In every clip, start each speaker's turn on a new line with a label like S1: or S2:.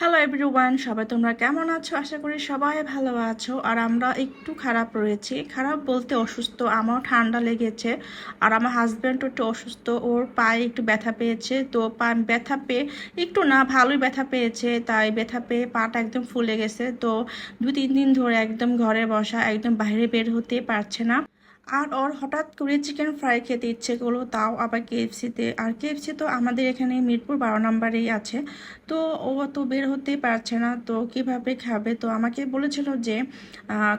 S1: Hello everyone, সবাই তোমরা কেমন আছো? আশা করি সবাই ভালো আছো। আর আমরা একটু খারাপ রয়েছি, খারাপ বলতে অসুস্থ। আমারও ঠান্ডা লেগেছে আর আমার হাজব্যান্ডও একটু অসুস্থ, ওর পায়ে একটু ব্যথা পেয়েছে। তো পা ব্যথা পেয়ে একটু না, ভালোই ব্যথা পেয়েছে, তাই ব্যথা পেয়ে পাটা একদম ফুলে গেছে। তো 2-3 দিন ধরে একদম ঘরে বসা, একদম বাইরে বের হতে পারছে না। আর ওর হঠাৎ করে চিকেন ফ্রাই খেতে ইচ্ছে করলো, তাও আবার কেএফসিতে। আর কেএফসি তো আমাদের এখানে মিরপুর 12 নম্বরেই আছে। তো ও তো বের হতেই পারছে না, তো কিভাবে খাবে? তো আমাকে বলেছিল যে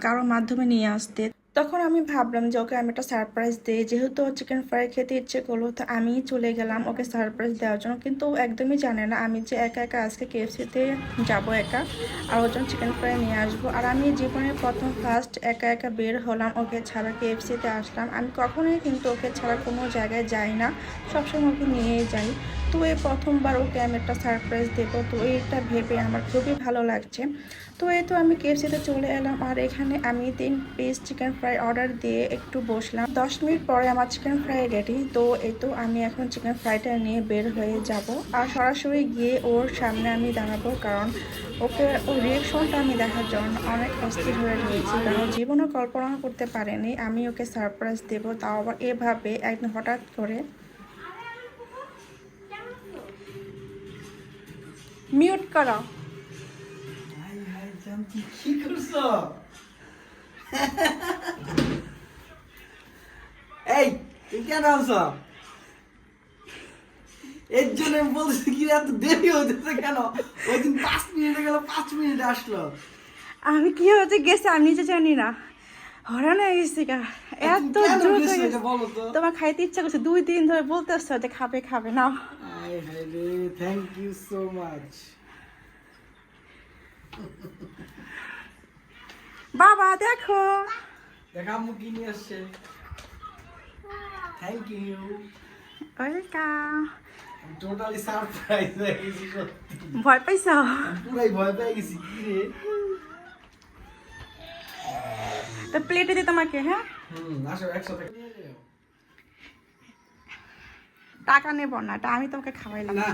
S1: কারোর মাধ্যমে নিয়ে আসতে। তখন আমি ভাবলাম যে ওকে আমি একটা সারপ্রাইজ দিই, যেহেতু ও চিকেন ফ্রাই খেতে ইচ্ছে করলো, তো আমি চলে গেলাম ওকে সারপ্রাইজ দেওয়ার জন্য। কিন্তু ও একদমই জানে না আমি যে একা একা আজকে কেএফসিতে যাবো একা, আর ওর জন্য চিকেন ফ্রাই নিয়ে আসবো। আর আমি জীবনের প্রথম ফার্স্ট একা একা বের হলাম, ওকে ছাড়া কেএফসিতে আসলাম। আমি কখনোই কিন্তু ওকে ছাড়া কোনো জায়গায় যাই না, সবসময় ওকে নিয়েই যাই। তো এই প্রথমবার ওকে আমি একটা সারপ্রাইজ দেবো, তো এইটা ভেবে আমার খুবই ভালো লাগছে। তো এই তো আমি কেএফসিতে চলে এলাম, আর এখানে আমি 3 পিস চিকেন ফ্রাই অর্ডার দিয়ে একটু বসলাম। 10 মিনিট পরে আমার চিকেন ফ্রাই রেডি। তো এই তো আমি এখন চিকেন ফ্রাইটা নিয়ে বের হয়ে যাব, আর সরাসরি গিয়ে ওর সামনে আমি দাঁড়াবো, কারণ ওকে ওর রিয়েকশনটা আমি দেখার জন্য অনেক অস্থির হয়ে রয়েছি। কারণ জীবনও কল্পনা করতে পারেনি আমি ওকে সারপ্রাইজ দেবো, তাও আবার এভাবে একদম হঠাৎ করে। মিউট করো।
S2: কি করছো? এই তুই কেন আনছো? এর জন্য আমি বলছি কি এত দেরি হইতেছে কেন? ওই দিন 5 মিনিটে গেল, 5 মিনিটে আসলো।
S1: আমি কি হতে গেছে আমি নিজে জানি না, হরান হয়ে গেছি গা। এত
S2: কেন
S1: দ্রুত
S2: গেছো
S1: গেছে।
S2: এটা বলো তো?
S1: তোমার খাইতে ইচ্ছা করছে, 2 দিন ধরে বলতে আসছো যে খাবে খাবে নাও।
S2: আয় হায় রে, থ্যাংক ইউ সো মাচ।
S1: বাবা দেখো,
S2: দেখা আম্মু কি নিয়ে আসছে। Thank you.
S1: Welcome.
S2: Totally surprise হয়ে গেছি সত্যি।
S1: ভয় পাইছ?
S2: আমি পুরাই ভয় পেয়ে গেছি কি রে।
S1: তো প্লেটে দে তোমাকে। হ্যাঁ,
S2: আসো একসাথে।
S1: টাকা নেব না, এটা আমি তোমাকে খাওয়াইলাম।
S2: না।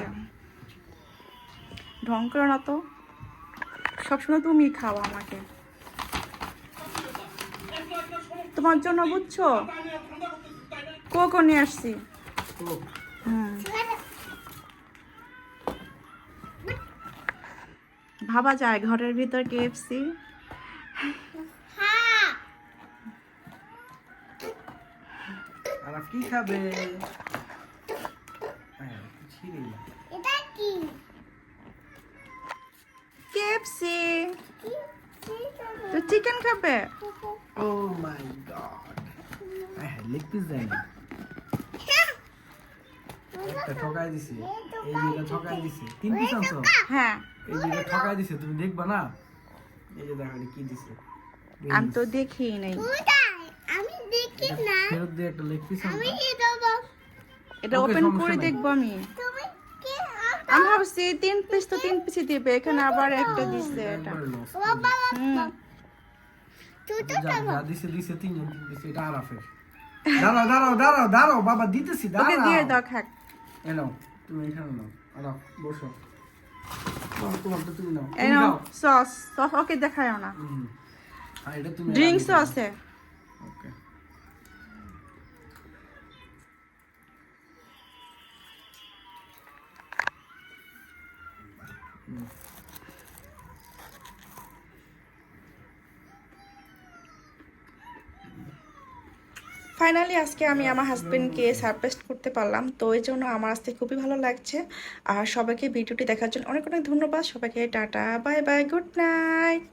S1: ঢং করো না তো, সবসময় তুমি খাওয়া আমাকে। তোমার জন্য বুঝছো, কোকো নিয়ে আসছি। হুম, ভাবা যায় ঘরের ভিতর কেএফসি।
S2: আর কি খাবে? ছিঁড়ে না।
S1: কেএফসি তো চিকেন খাবে?
S2: ও মাই গড, লেগ পিস দেয় না। একটা ঠকাই দিছে, এই যেটা ঠকাই দিছে 3 পিস আনছো।
S1: হ্যাঁ,
S2: এই যেটা ঠকাই দিছে তুমি দেখবা না। এই যে দেখো কি দিছে।
S1: আমি তো দেখি নাই।
S3: আমি দেখি না।
S2: ফেরত দিয়ে একটা লেগ পিস আনবা।
S1: এটা
S2: Okay,
S1: ওপেন
S2: সমস্যা
S1: করে
S2: নাই।
S1: দেখবো আমি।
S3: তুমি কি
S1: আমি ভাবছি 3 পিস তো 3 পিসই দিবে, এখানে আবার একটা দিছে এটা।
S3: বাবা
S1: হুম,
S3: তুই তো
S2: যা যা দিছে দিছে 3 এটা আরাফের। দাঁড়াও দাঁড়াও দাঁড়াও দাঁড়াও বাবা দিতেছি
S1: ওকে
S2: দাঁড়াও।
S1: দিয়ে দাও, খাক।
S2: এই নাও, তুমি এখানে নাও। আরাফ বসো। তোমারটা তুমি নাও।
S1: এই
S2: তুমি
S1: নাও
S2: খাও।
S1: সস। সস ওকে দেখায় না।
S2: আর এটা তুমি
S1: ড্রিঙ্কসও আছে।
S2: ওকে।
S1: ফাইনালি আজকে আমি আমার হাজবেন্ডকে সারপ্রাইজ করতে পারলাম, তো এই জন্য আমার আজকে খুবই ভালো লাগছে। আর সবাইকে ভিডিওটি দেখার জন্য অনেক অনেক ধন্যবাদ। সবাইকে tata, bye bye, good night.